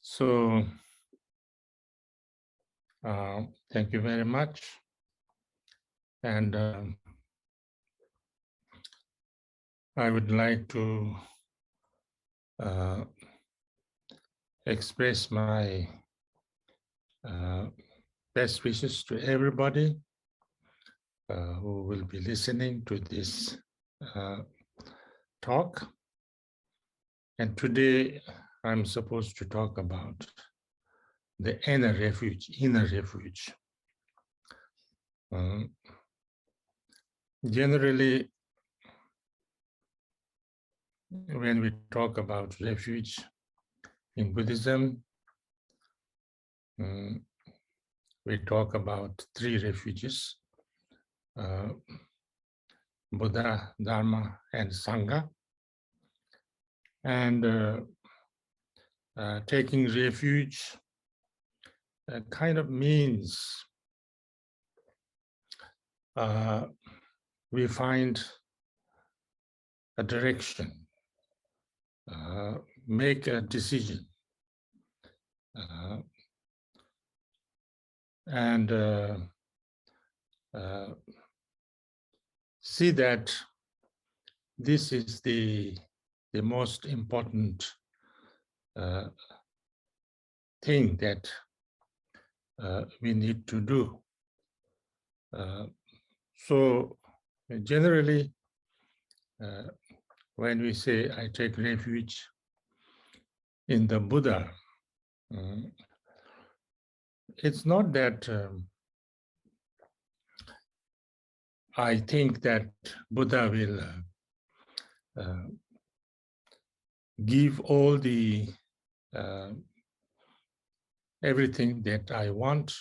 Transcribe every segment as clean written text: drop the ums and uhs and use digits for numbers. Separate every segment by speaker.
Speaker 1: So, thank you very much. And I would like to express my best wishes to everybody who will be listening to this talk. And today I'm supposed to talk about the inner refuge. Generally, when we talk about refuge in Buddhism, we talk about three refuges: Buddha, Dharma, and Sangha. And taking refuge kind of means we find a direction, make a decision, and see that this is the most important thing that we need to do. So generally, when we say I take refuge in the Buddha, it's not that I think that Buddha will give all the everything that I want,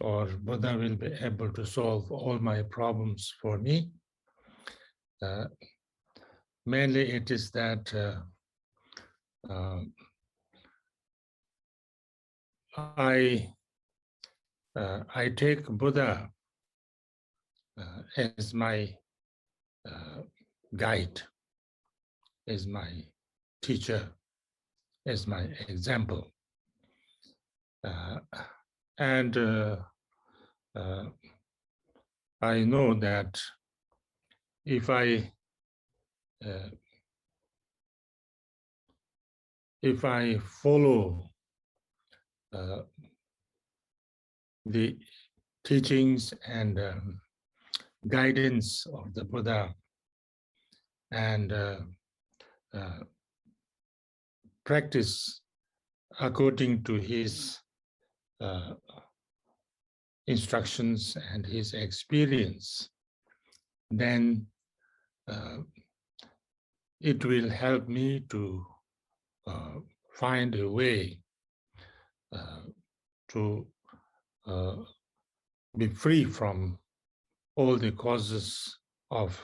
Speaker 1: or Buddha will be able to solve all my problems for me. Mainly it is that I take Buddha as my guide, as my teacher, as my example. And I know that if I follow the teachings and guidance of the Buddha and practice according to his instructions and his experience, then it will help me to find a way to be free from all the causes of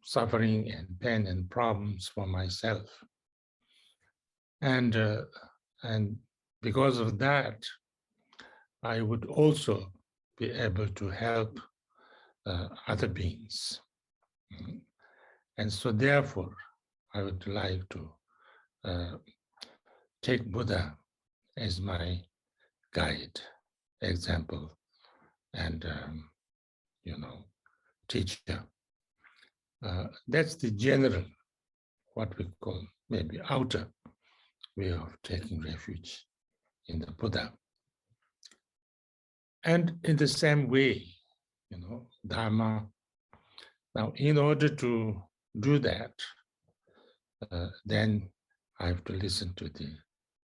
Speaker 1: suffering and pain and problems for myself. And because of that, I would also be able to help other beings. And so therefore, I would like to take Buddha as my guide, example, and teacher. That's the general, what we call maybe outer way of taking refuge in the Buddha. And in the same way, Dharma. Now, in order to do that, then I have to listen to the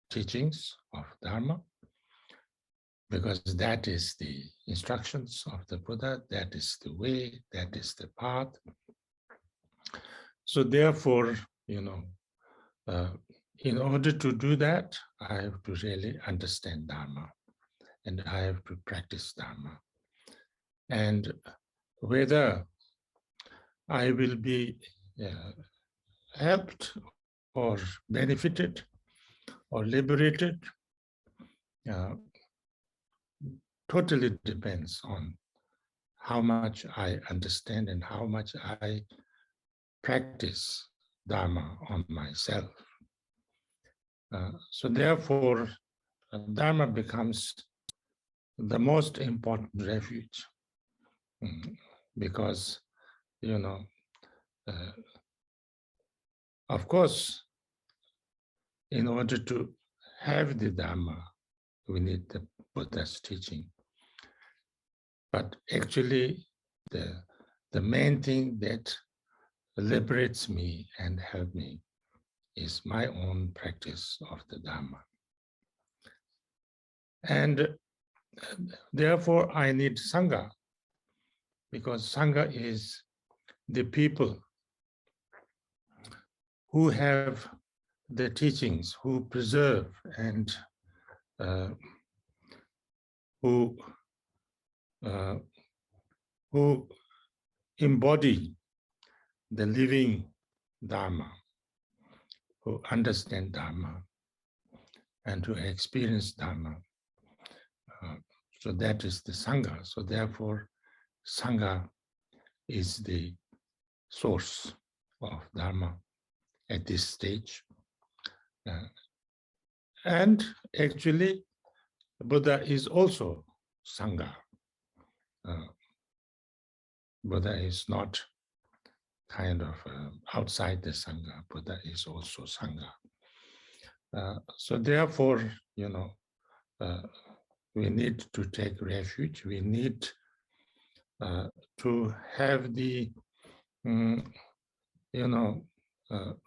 Speaker 1: teachings of Dharma, because that is the instructions of the Buddha, that is the way, that is the path. So therefore, in order to do that, I have to really understand Dharma, and I have to practice Dharma. And whether I will be helped or benefited or liberated totally depends on how much I understand and how much I practice Dharma on myself. So therefore, Dharma becomes the most important refuge, because, of course, in order to have the Dharma, we need the Buddha's teaching. But actually, the main thing that liberates me and helps me is my own practice of the Dharma. And therefore, I need Sangha, because Sangha is the people who have the teachings, who preserve and who embody the living Dharma, who understand Dharma and who experience Dharma. So that is the Sangha. So therefore, Sangha is the source of Dharma at this stage. And actually, Buddha is also Sangha. Buddha is not kind of outside the Sangha. Buddha is also Sangha. So therefore, we need to take refuge. We need to have the,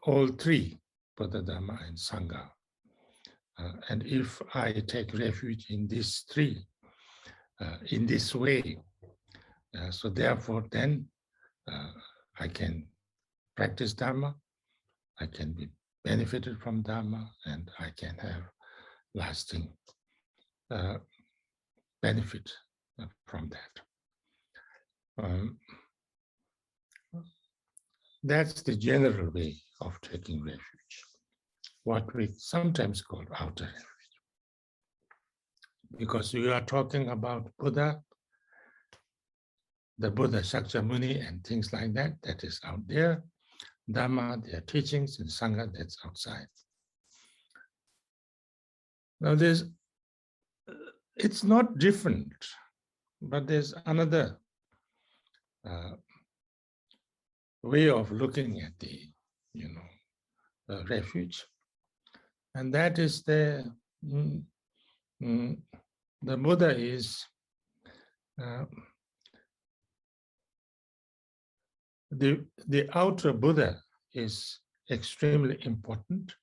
Speaker 1: all three, Buddha, Dharma, and Sangha. And if I take refuge in these three, in this way, so therefore then I can practice Dharma, I can be benefited from Dharma, and I can have lasting benefit from that. That's the general way of taking refuge, what we sometimes call outer refuge. Because we are talking about Buddha, the Buddha Shakyamuni and things like that, that is out there. Dhamma, their teachings, and Sangha, that's outside. Now it's not different, but there's another way of looking at the, refuge. And that is the Buddha is the outer Buddha is extremely important,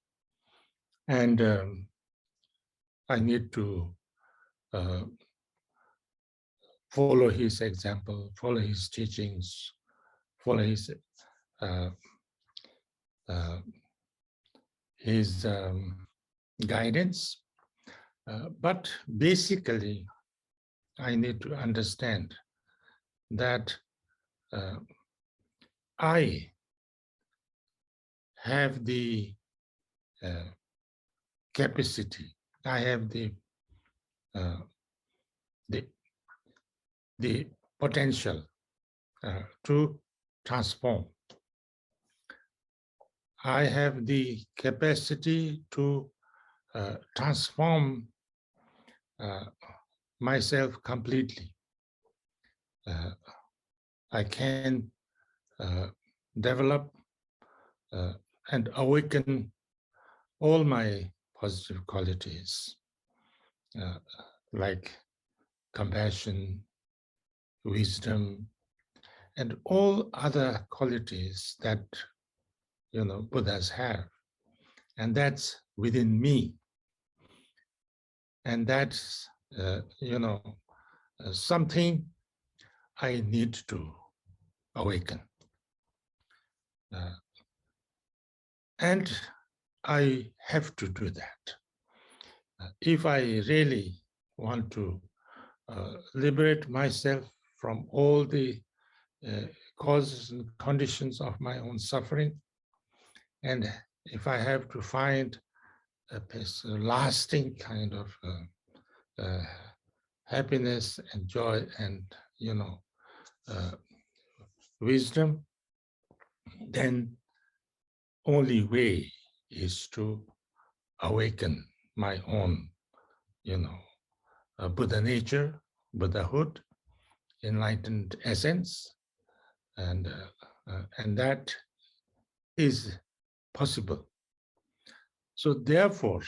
Speaker 1: and I need to follow his example, follow his teachings, follow his guidance. But basically, I need to understand that I have the capacity, I have the potential to transform. I have the capacity to transform myself completely. I can develop and awaken all my positive qualities, like compassion, wisdom, and all other qualities that Buddhas have, and that's within me, and that's something I need to awaken, and I have to do that. If I really want to liberate myself from all the causes and conditions of my own suffering, and if I have to find a lasting kind of happiness and joy and wisdom, then only way is to awaken my own, Buddha nature, Buddhahood, enlightened essence, and that is possible. So therefore,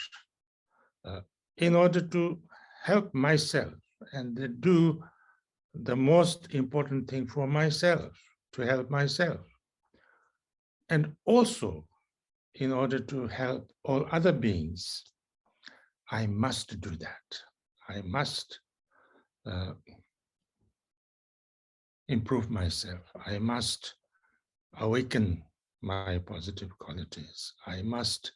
Speaker 1: in order to help myself and do the most important thing for myself, to help myself, and also in order to help all other beings, I must do that. I must improve myself. I must awaken my positive qualities. I must,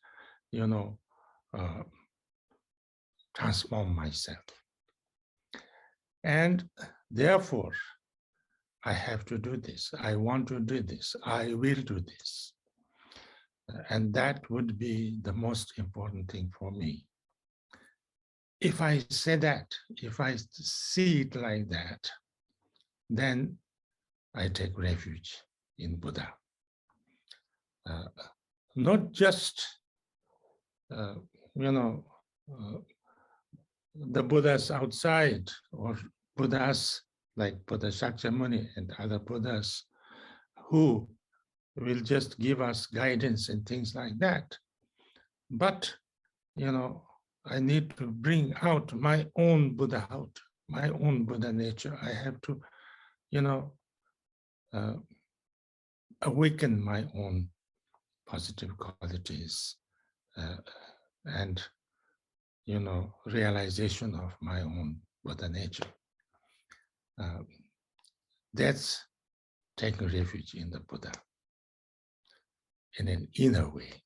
Speaker 1: transform myself. And therefore, I have to do this. I want to do this. I will do this. And that would be the most important thing for me. If I say that, if I see it like that, then I take refuge in Buddha. Not just, the Buddhas outside, or Buddhas like Buddha Shakyamuni and other Buddhas who will just give us guidance and things like that. But, I need to bring out my own Buddhahood, my own Buddha nature. I have to, awaken my own positive qualities and, realization of my own Buddha nature. That's taking refuge in the Buddha in an inner way.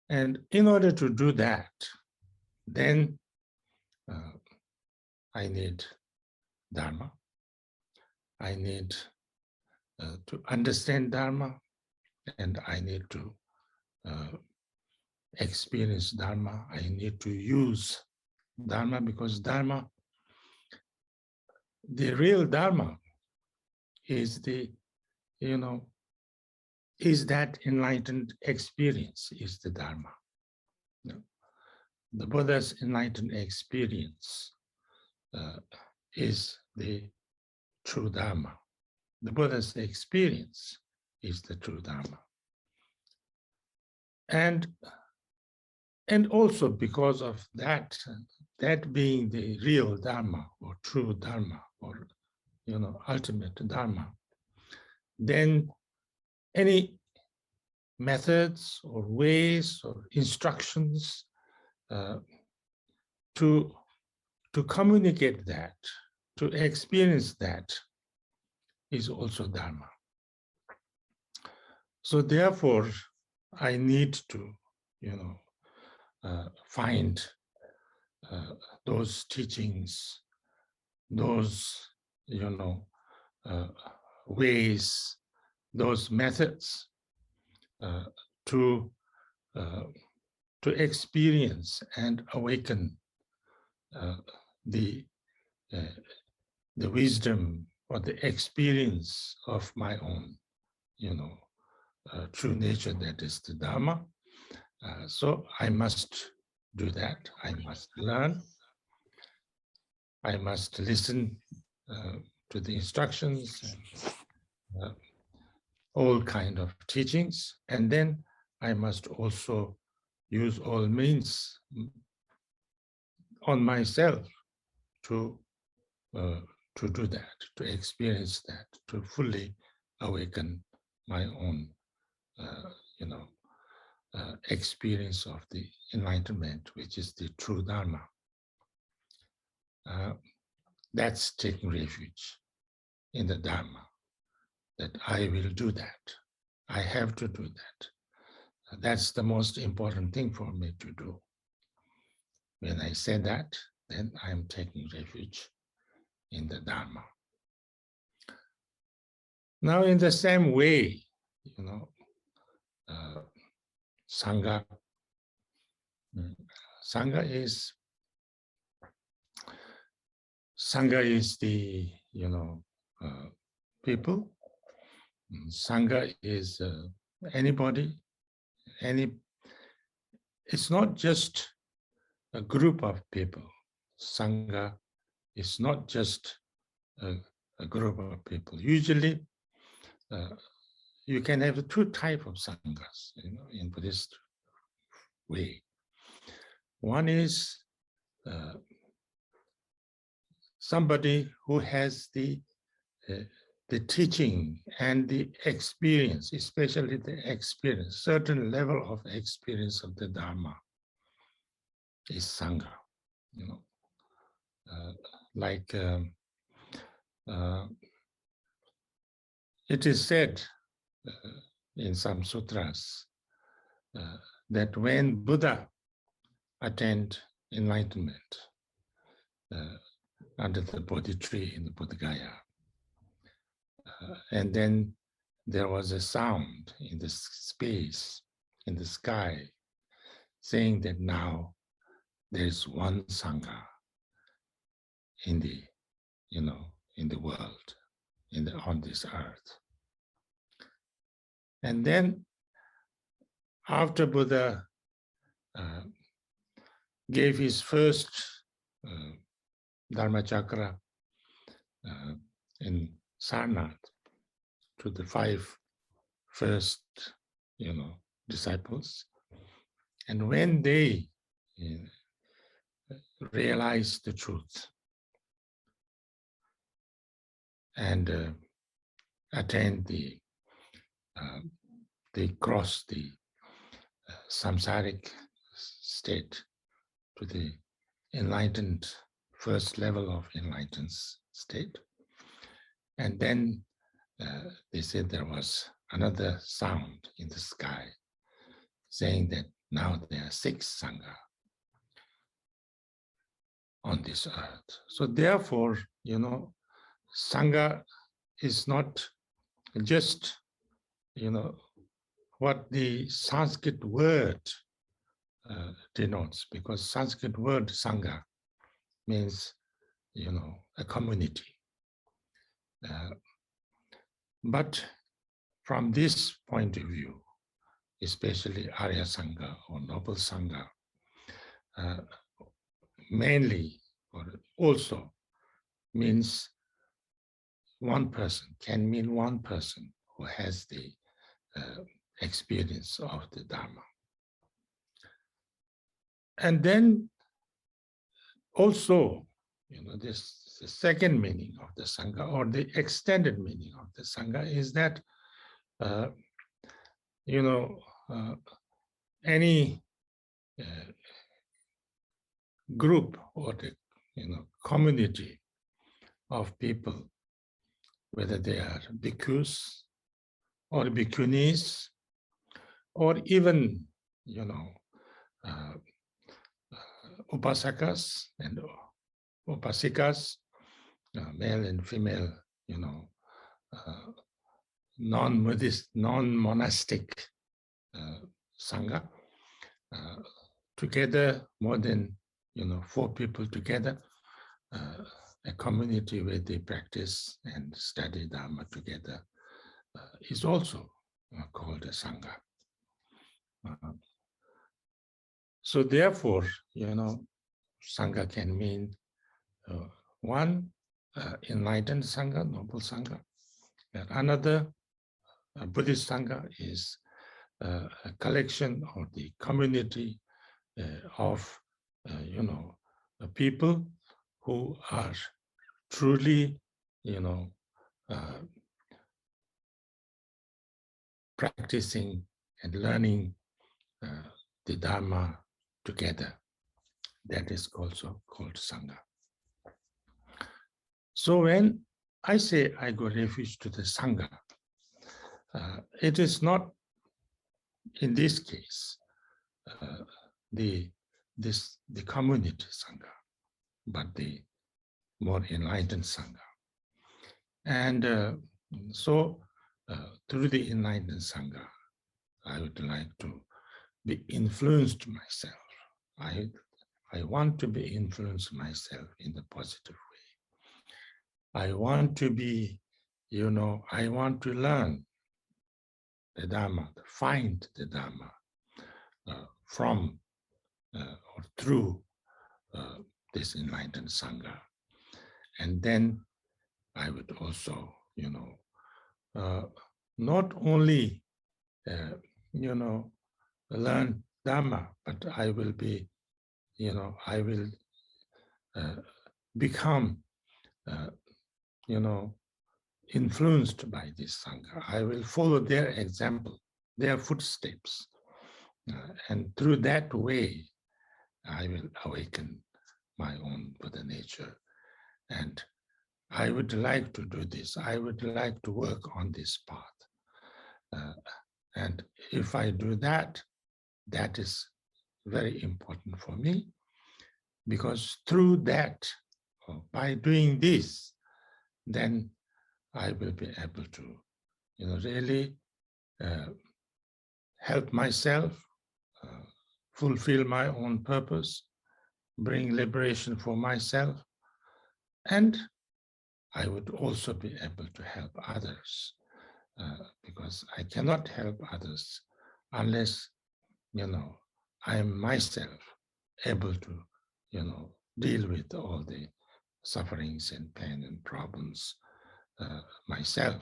Speaker 1: And in order to do that, then I need Dharma. I need to understand Dharma, and I need to experience Dharma. I need to use Dharma, because Dharma, the real Dharma, is the, is that enlightened experience, is the Dharma. The Buddha's enlightened experience is the true Dharma. The Buddha's experience is the true Dharma. And also because of that, that being the real Dharma or true Dharma or, ultimate Dharma, then any methods or ways or instructions to communicate that, to experience that, is also Dharma. So therefore, I need to, find those teachings, those, ways, those methods to experience and awaken the wisdom or the experience of my own, true nature, that is the Dharma. So I must do that. I must learn. I must listen to the instructions and all kind of teachings, and then I must also use all means on myself to do that, to experience that, to fully awaken my own, experience of the enlightenment, which is the true Dharma. That's taking refuge in the Dharma, that I will do that. I have to do that. That's the most important thing for me to do. When I say that, then I'm taking refuge in the Dharma. Now, in the same way, Sangha. Sangha is the, people. Sangha is anybody, it's not just a group of people. Sangha is not just a group of people. Usually, you can have two types of sanghas, in Buddhist way. One is somebody who has the teaching and the experience, especially the experience, certain level of experience of the Dharma is Sangha. Like it is said in some sutras that when Buddha attained enlightenment under the Bodhi tree in the Bodhi Gaya, and then there was a sound in the space, in the sky, saying that now there is one Sangha in the, in the world, on this earth. And then after Buddha gave his first Dharma Chakra in Sarnath to the 5 first, disciples, and when they realized the truth and attained they crossed the samsaric state to the enlightened, first level of enlightened state. And then they said there was another sound in the sky saying that now there are 6 Sangha on this earth. So therefore, Sangha is not just, what the Sanskrit word denotes, because Sanskrit word Sangha means, a community. But from this point of view, especially Arya Sangha or Noble Sangha, mainly or also means one person, can mean one person who has the experience of the Dharma. And then also, this the second meaning of the Sangha, or the extended meaning of the Sangha, is that, any group or the, community of people, whether they are bhikkhus or bhikkhunis, or even, upasakas and upasikas, male and female, non-Buddhist, non-monastic Sangha, together, more than 4 people together, a community where they practice and study Dharma together is also called a Sangha. So therefore, Sangha can mean one, enlightened Sangha, noble Sangha. And another, Buddhist Sangha, is a collection or the community of, people who are truly, practicing and learning the Dharma together. That is also called Sangha. So when I say I go refuge to the Sangha, it is not, in this case, the community Sangha, but the more enlightened Sangha. And so through the enlightened Sangha, I would like to be influenced myself. I want to be influenced myself in the positive way. I want to be, I want to learn the Dharma, find the Dharma from through this enlightened Sangha. And then I would also, not only, learn Dhamma, but I will be, I will become, influenced by this Sangha. I will follow their example, their footsteps. And through that way, I will awaken my own Buddha nature. And I would like to do this. I would like to work on this path. And if I do that, that is very important for me, because through that, by doing this, then I will be able to, really help myself, fulfill my own purpose, bring liberation for myself, and I would also be able to help others, because I cannot help others unless, I am myself able to, deal with all the sufferings and pain and problems myself.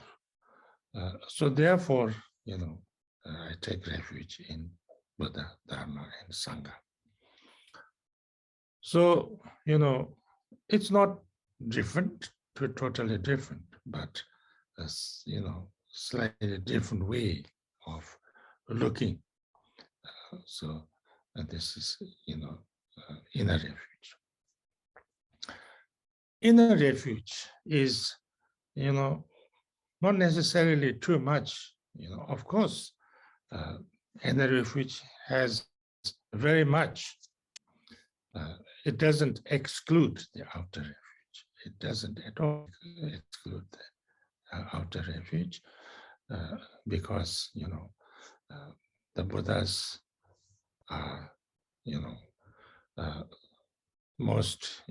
Speaker 1: So therefore, I take refuge in Buddha, Dharma, and Sangha. So, it's not different, totally different, but a, slightly different way of looking. So this is, inner refuge. Inner refuge is, not necessarily too much. Of course, inner refuge has very much. It doesn't exclude the outer refuge. It doesn't at all exclude the outer refuge, because, the Buddhas are, most,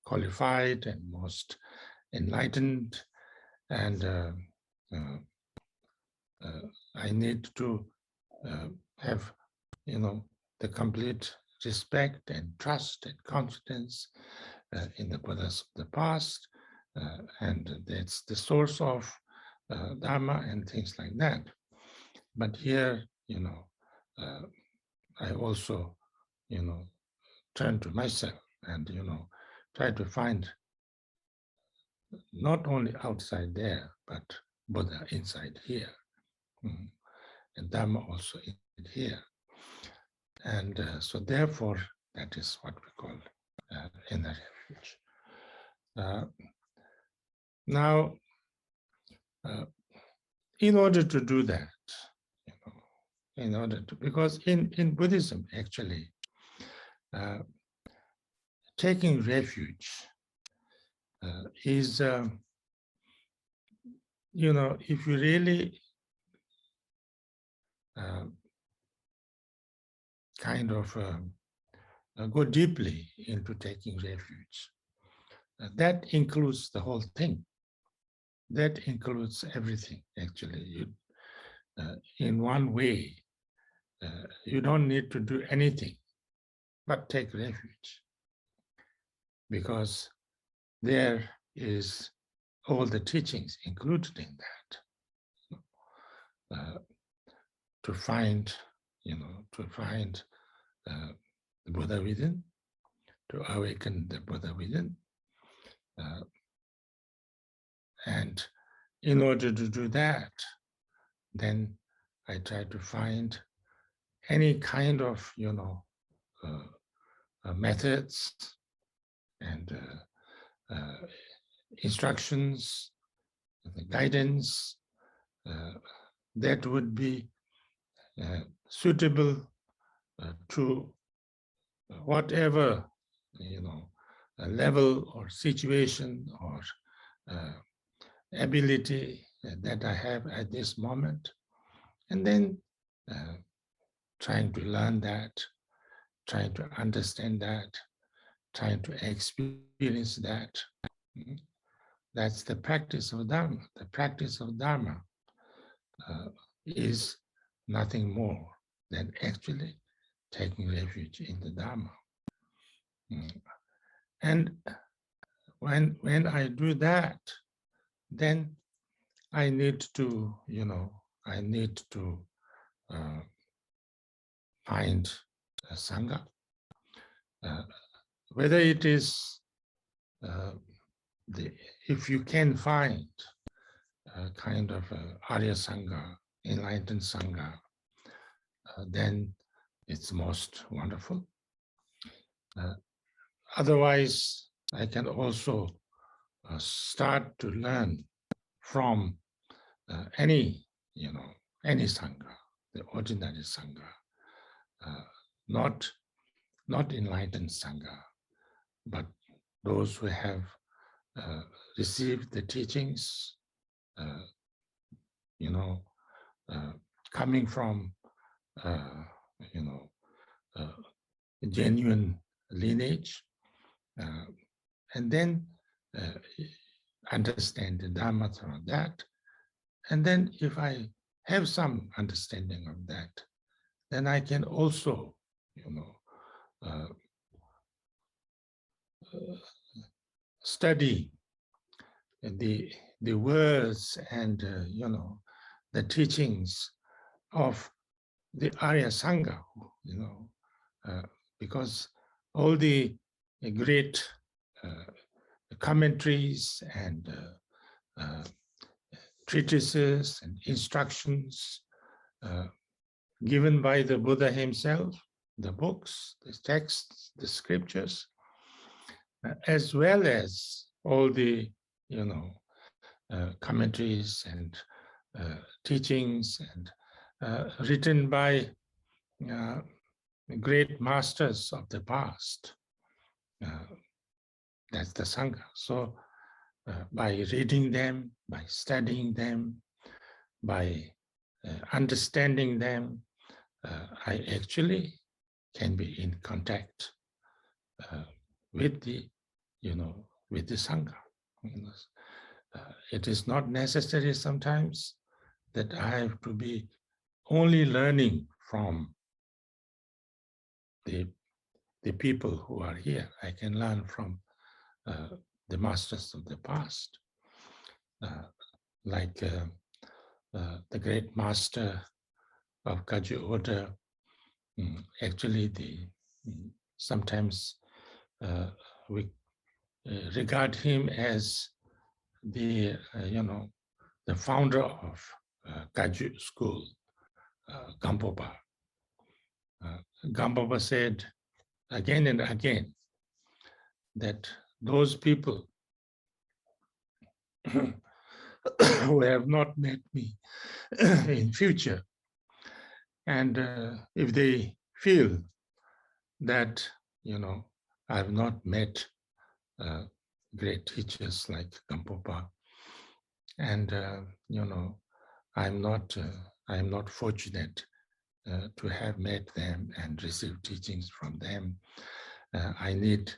Speaker 1: qualified and most enlightened, and I need to have, the complete respect and trust and confidence in the Buddhas of the past, and that's the source of Dharma and things like that. But here, I also, turn to myself and, try to find not only outside there, but Buddha inside here, and Dharma also in here. And so therefore, that is what we call inner refuge. Now, in order to do that, because in Buddhism, actually, taking refuge is, if you really kind of go deeply into taking refuge, that includes the whole thing. That includes everything, actually. In one way, you don't need to do anything but take refuge, because there is all the teachings included in that. To find, the Buddha within, to awaken the Buddha within. And in order to do that, then I try to find any kind of, methods and instructions, the guidance that would be suitable to whatever, level or situation or ability that I have at this moment. And then trying to learn that, trying to understand that, trying to experience that. That's the practice of Dharma. The practice of Dharma is nothing more than actually taking refuge in the Dharma. And when I do that, then I need to, I need to find a Sangha. Whether it is, if you can find a kind of Arya Sangha, enlightened Sangha, then it's most wonderful. Otherwise, I can also start to learn from any Sangha, the ordinary Sangha, not enlightened Sangha, but those who have received the teachings, coming from, genuine lineage, and then understand the Dharma through that. And then if I have some understanding of that, then I can also, study the words and, the teachings of the Arya Sangha, because all the great commentaries and treatises and instructions given by the Buddha himself, the books, the texts, the scriptures, as well as all the, commentaries and teachings and written by great masters of the past. That's the Sangha. So by reading them, by studying them, by understanding them, I actually can be in contact with the, with the Sangha. It is not necessary sometimes that I have to be only learning from the people who are here. I can learn from the masters of the past, like the great master of Kagyu order. Actually, sometimes we regard him as the the founder of Kagyu school, Gampopa. Gampopa said again and again that those people who have not met me in future, and if they feel that I have not met great teachers like Gampopa, and I'm not fortunate to have met them and received teachings from them. I need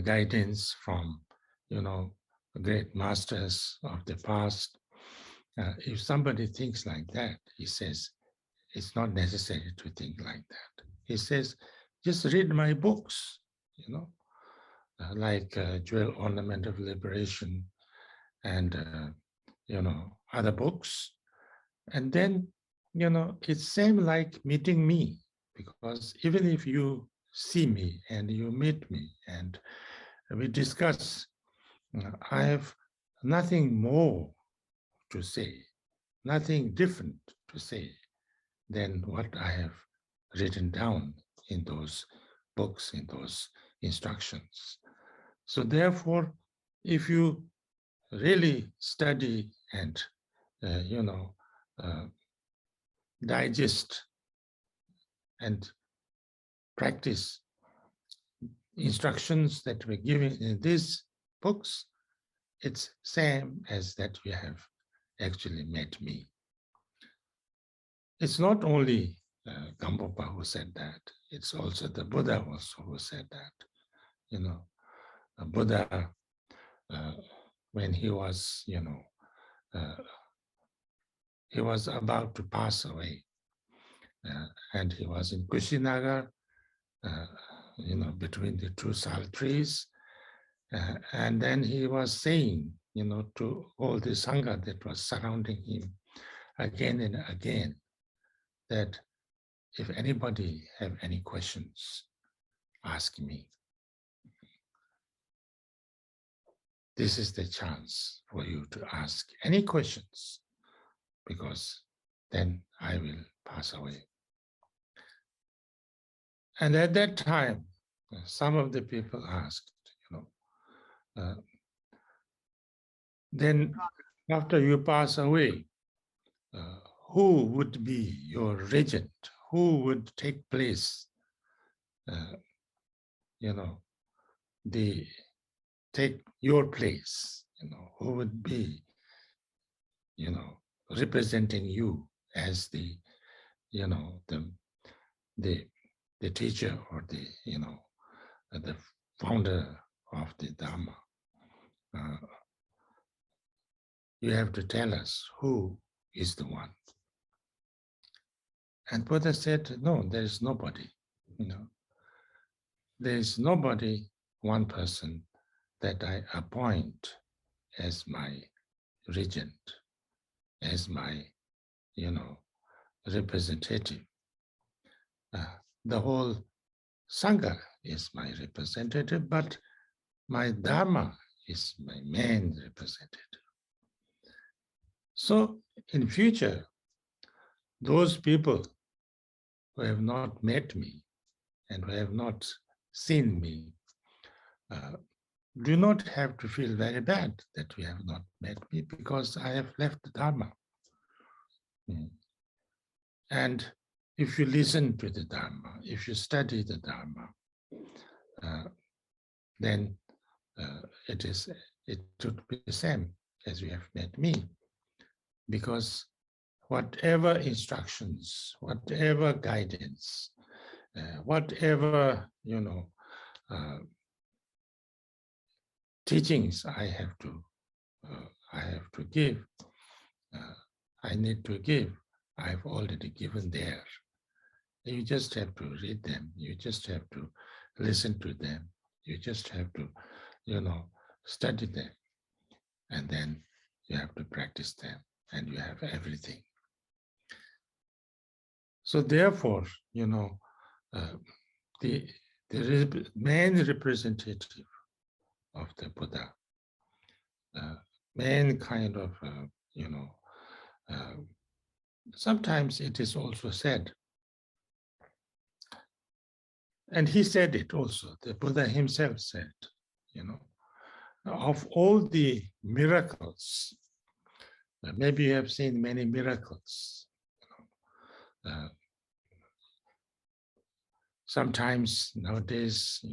Speaker 1: guidance from great masters of the past. If somebody thinks like that, he says, it's not necessary to think like that. He says, just read my books, like Jewel Ornament of Liberation and, other books. And then, it's same like meeting me, because even if you see me and you meet me and we discuss, I have nothing more to say, nothing different to say than what I have written down in those books, in those instructions. So therefore, if you really study and, digest and practice instructions that were given in these books, it's same as that you have actually met me. It's not only Gampopa who said that, it's also the Buddha also who said that. Buddha, when he was, he was about to pass away, and he was in Kushinagar, between the two sal trees. And then he was saying, to all the Sangha that was surrounding him again and again, that if anybody have any questions, ask me. This is the chance for you to ask any questions, because then I will pass away. And at that time, some of the people asked, then after you pass away, who would be your regent? Who would take place? Take your place. Who would be, representing you as the teacher or the founder of the Dharma. You have to tell us who is the one. And Buddha said, no, there is nobody. There is nobody, one person that I appoint as my regent, as my, representative. The whole Sangha is my representative, but my Dharma is my main representative. So in future, those people who have not met me and who have not seen me do not have to feel very bad that you have not met me, because I have left the Dharma. And if you listen to the Dharma, if you study the Dharma, then it should be the same as you have met me, because whatever instructions, whatever guidance, whatever teachings I have to give, I need to give, I've already given there. You just have to read them. You just have to listen to them. You just have to, study them. And then you have to practice them, and you have everything. So therefore, the main representative of the Buddha, main kind of, sometimes it is also said, and he said it also, the Buddha himself said, of all the miracles, maybe you have seen many miracles. Sometimes nowadays,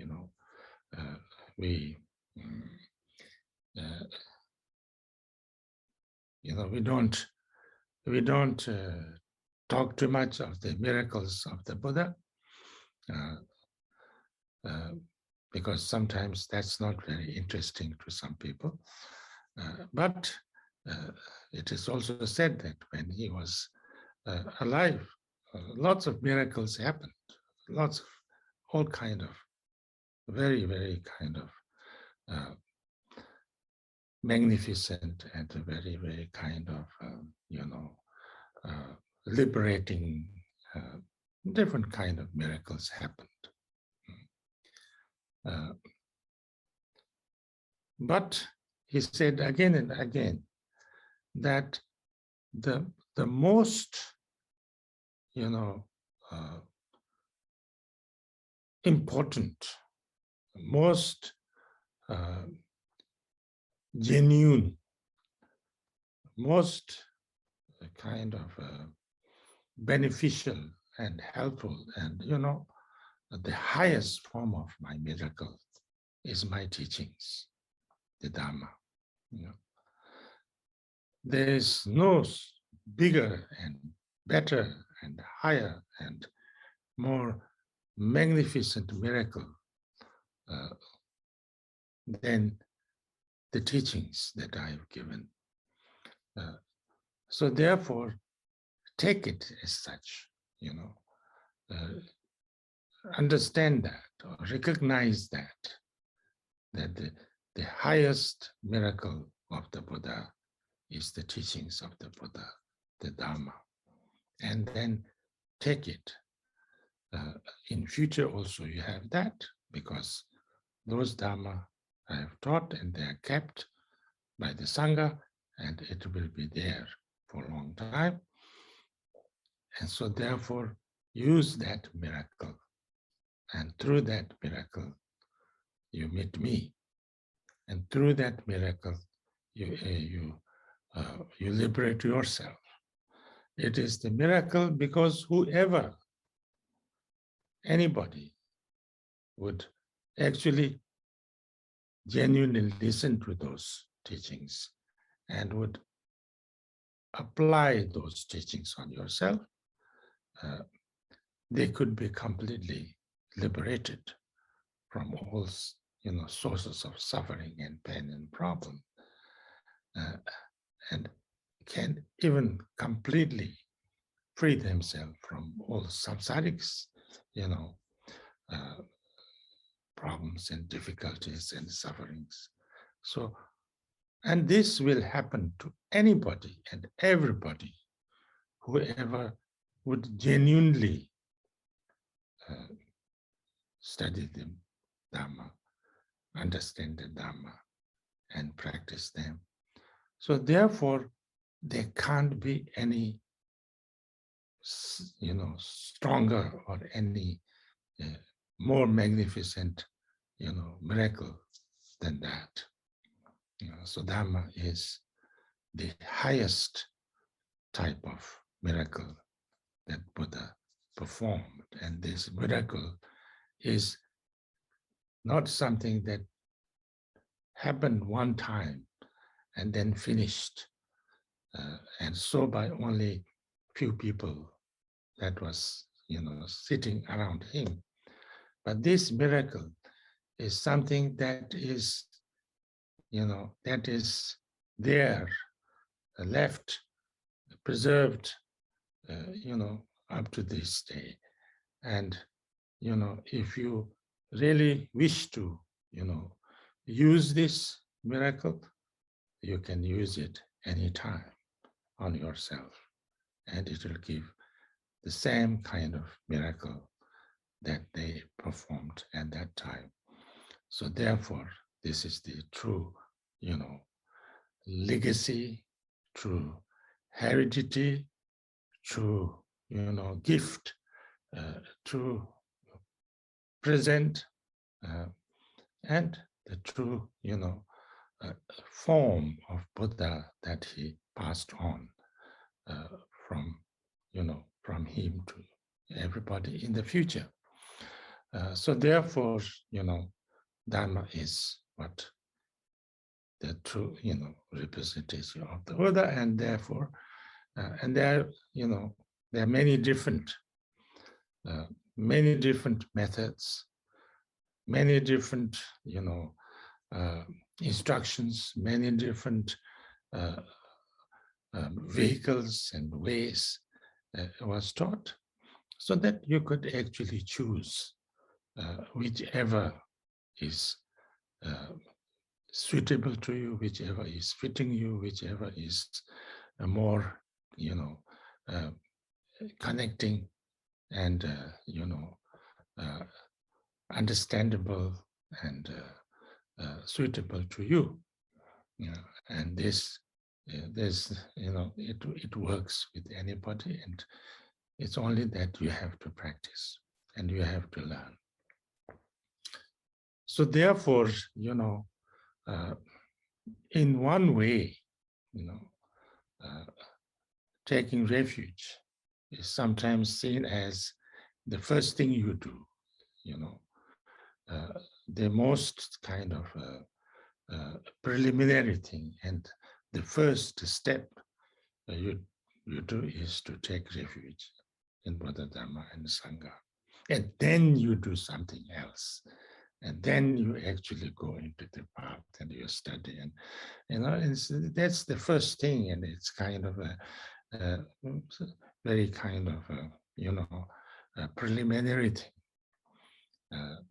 Speaker 1: we don't talk too much of the miracles of the Buddha, because sometimes that's not very interesting to some people. But it is also said that when he was alive, lots of miracles happened, lots of all kind of very, very kind of magnificent and very, very kind of, liberating, different kind of miracles happened. But he said again and again that the most, important, most genuine, most kind of beneficial and helpful, and the highest form of my miracle is my teachings, the Dharma. There is no bigger and better and higher and more magnificent miracle than the teachings that I have given. So therefore, take it as such, understand that or recognize that the highest miracle of the Buddha is the teachings of the Buddha, the Dharma, and then take it. In future also you have that, because those Dharma I have taught and they are kept by the Sangha, and it will be there for a long time. And so therefore use that miracle, and through that miracle you meet me, and through that miracle you liberate yourself. It is the miracle because whoever, anybody, would actually genuinely listen to those teachings and would apply those teachings on yourself, they could be completely liberated from all, sources of suffering and pain and problem, and can even completely free themselves from all samsarics, problems and difficulties and sufferings. So, and this will happen to anybody and everybody, whoever would genuinely study the Dhamma, understand the Dhamma, and practice them. So therefore, there can't be any, stronger or any more magnificent, miracle than that. So Dhamma is the highest type of miracle that Buddha performed. And this miracle is not something that happened one time and then finished, and so by only few people that was, sitting around him. But this miracle is something that is, that is there, left, preserved, up to this day. And, if you really wish to, use this miracle, you can use it anytime on yourself, and it will give the same kind of miracle that they performed at that time. So therefore, this is the true, legacy, true heredity, true, gift, true present, and the true, form of Buddha that he passed on from, from him to everybody in the future. So therefore, Dharma is what the true, representation of the Buddha, and therefore, and there, there are many different methods, many different, instructions, many different vehicles and ways was taught, so that you could actually choose whichever is suitable to you, whichever is fitting you, whichever is more, connecting and, understandable and suitable to you. And this, there's, it works with anybody, and it's only that you have to practice and you have to learn. So therefore, in one way, taking refuge is sometimes seen as the first thing you do, the most kind of preliminary thing, and the first step you do is to take refuge in Buddha, Dharma, and Sangha. And then you do something else. And then you actually go into the path and you study. And, that's the first thing. And it's kind of a very kind of, a preliminary thing.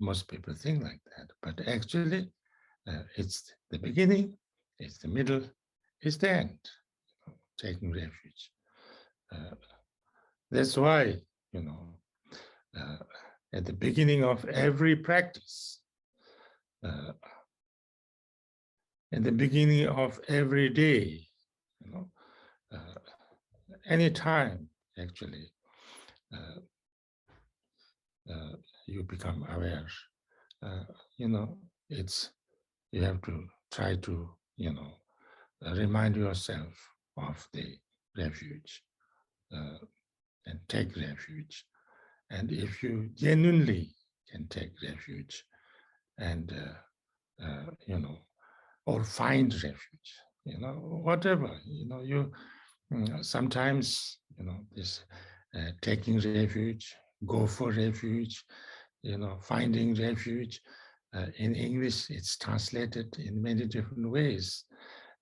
Speaker 1: Most people think like that, but actually it's the beginning, it's the middle, it's the end, taking refuge. That's why, uh, at the beginning of every practice, at the beginning of every day, any time, actually, you become aware. It's you have to try to, remind yourself of the refuge and take refuge. And if you genuinely can take refuge and, or find refuge, whatever, sometimes, this taking refuge, go for refuge, finding refuge. In English, it's translated in many different ways.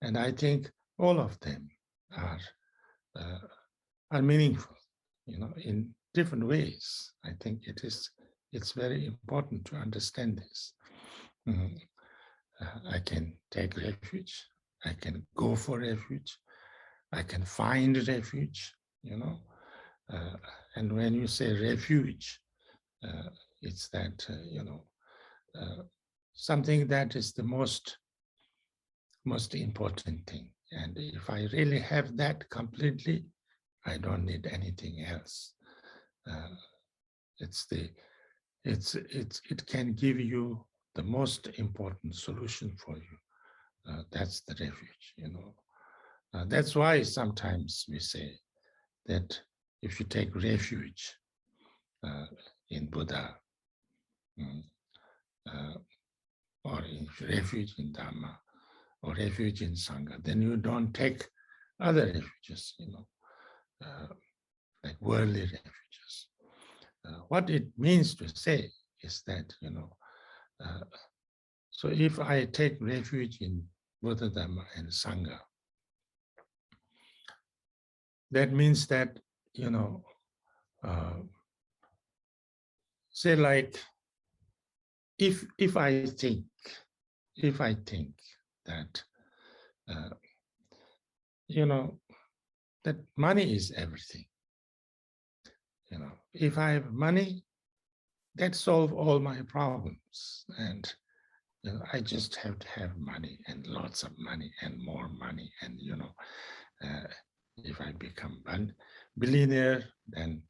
Speaker 1: And I think all of them are meaningful, in different ways. I think it's very important to understand this. I can take refuge, I can go for refuge, I can find refuge, and when you say refuge, it's that, something that is the most important thing. And if I really have that completely, I don't need anything else. It can give you the most important solution for you. That's the refuge, that's why sometimes we say that if you take refuge in Buddha, or in refuge in Dhamma, or refuge in Sangha, then you don't take other refuges, like worldly refuges. What it means to say is that, so if I take refuge in Buddha, Dhamma, and Sangha, that means that, say like, if I think that, that money is everything, if I have money, that solves all my problems, and I just have to have money and lots of money and more money, and if I become billionaire, then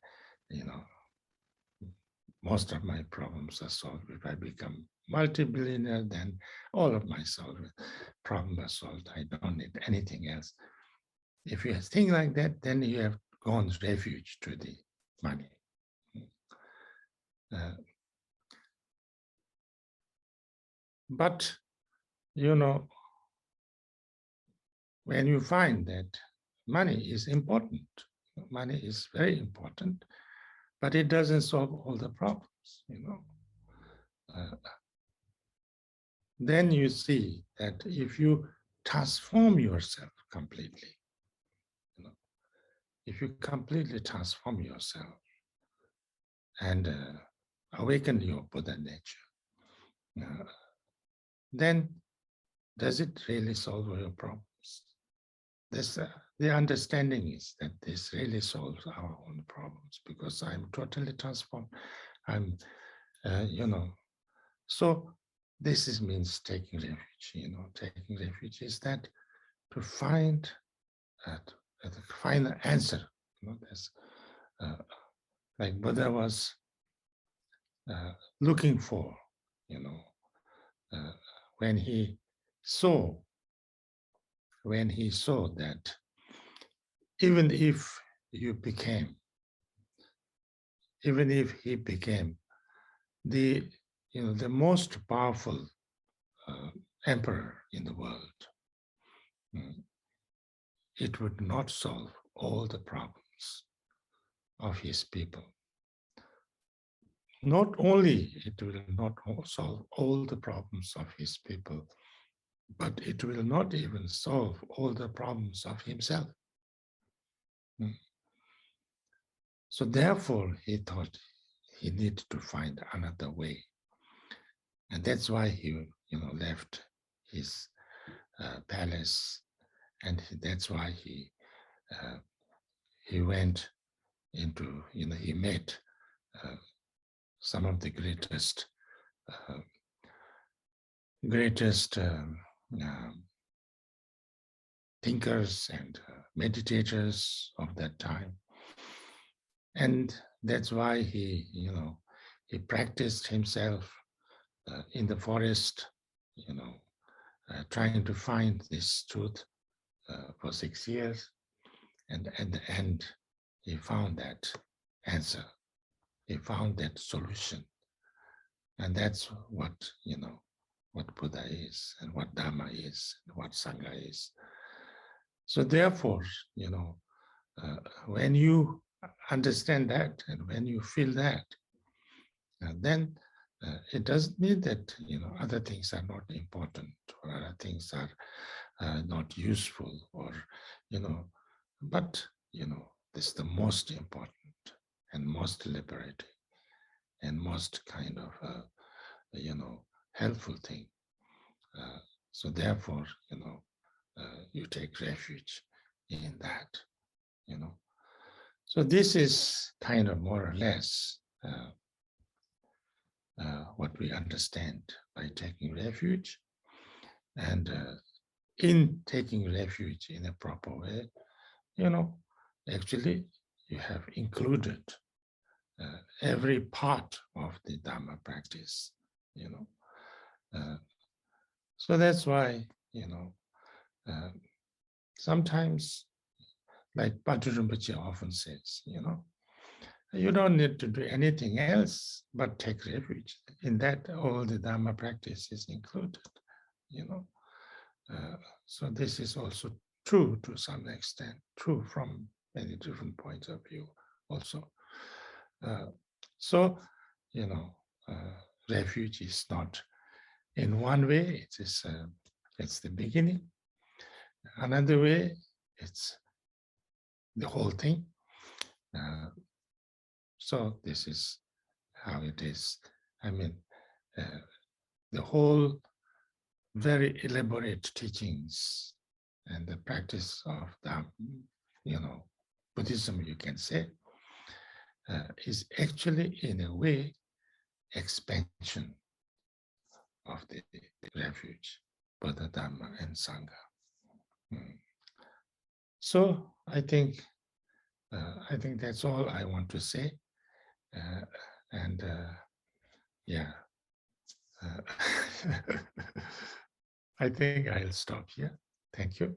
Speaker 1: most of my problems are solved. If I become multi-billionaire, then all of my problems are solved. I don't need anything else. If you think like that, then you have gone refuge to the money. But, when you find that money is important, money is very important, but it doesn't solve all the problems, then you see that if you transform yourself completely, if you completely transform yourself and awaken your Buddha nature, then does it really solve your problems? The understanding is that this really solves our own problems, because I'm totally transformed. I'm, so this means taking refuge. Taking refuge is that to find an answer. There's, like Buddha was looking for, when he saw that even if he became the most powerful emperor in the world, it would not solve all the problems of his people. Not only it will not solve all the problems of his people, but it will not even solve all the problems of himself. So therefore, he thought he needed to find another way And that's why he, left his palace, and that's why he went into, he met some of the greatest thinkers and meditators of that time. And that's why he practiced himself in the forest, trying to find this truth for 6 years. And at the end, he found that answer. He found that solution. And that's what, what Buddha is, and what Dharma is, and what Sangha is. So therefore, when you understand that, and when you feel that, then it doesn't mean that, other things are not important, or other things are not useful, or, but, this is the most important and most liberating and most kind of, helpful thing. So therefore, you take refuge in that, So this is kind of more or less what we understand by taking refuge. And in taking refuge in a proper way, actually you have included every part of the Dharma practice, So that's why, sometimes, like Bhante Rinpoche often says, you don't need to do anything else but take refuge. In that, all the Dharma practice is included, So this is also true to some extent, true from many different points of view also. So, refuge is not in one way, it's the beginning. Another way, it's the whole thing. So this is how it is. I mean, the whole very elaborate teachings and the practice of the, Buddhism, you can say, is actually in a way expansion of the refuge, Buddha, Dharma, and Sangha. So I think that's all I want to say, and yeah, I think I'll stop here. Thank you.